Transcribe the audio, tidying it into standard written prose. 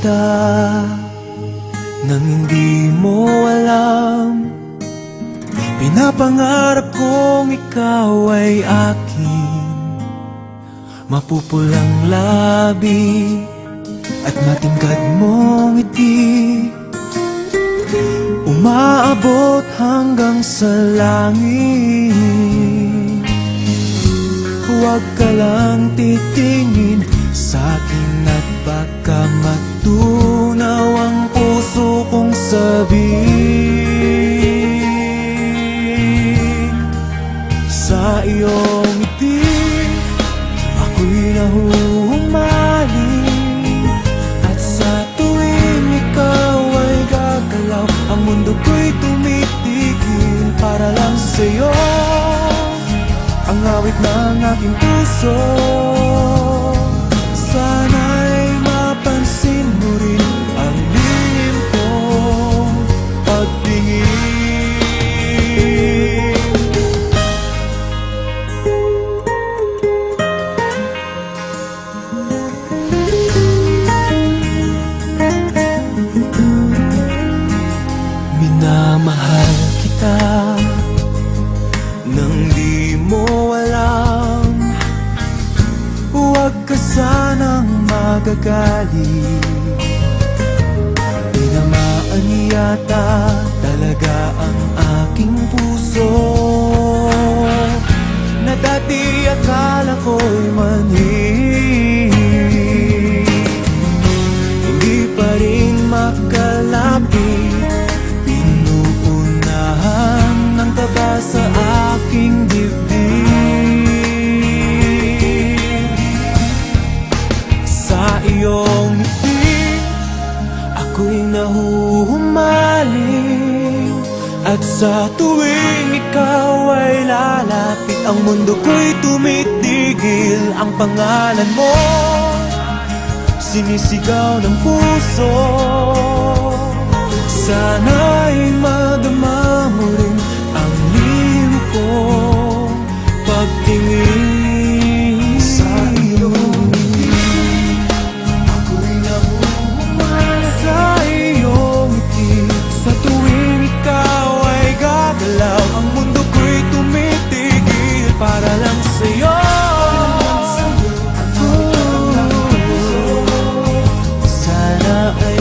kita nang hindi mo alam. Pinapangarap kong ikaw ay akin, mapupulang labi at matingkad mong ngiti, umaabot hanggang sa langit. Huwag ka lang titingin sa'kin at baka matunaw ang puso kong sabihin. Sa iyong ngiti, ako'y nahuhumaling, at sa tuwing ikaw ay gagalaw, ang mundo ko'y tumitigil para lang sa'yo. Ang awit ng aking puso, sana'y mapansin mo rin ang lihim kong pagtingin. Minamahal kita nang di mo alam. Huwag ka sanang magagalit, tinamaan yata talaga ang aking puso, na dati akala ko'y manhid. Hindi pa rin makalapit, pinuunahan ng taba sa aking dibdib. Sa iyong ngiti, ako'y nahuhumaling, at sa tuwing ikaw ay lalapit, ang mundo ko'y tumitigil. Ang pangalan mo, sinisigaw ng puso, sana'y madama mo rin ang lihim kong pagtingin. Sa iyong ngiti, ako'y nahuhumaling. Sa iyong ngiti, sa tuwing ikaw ay gagalaw, ang mundo ko'y tumitigil para lang sa'yo. Sana ay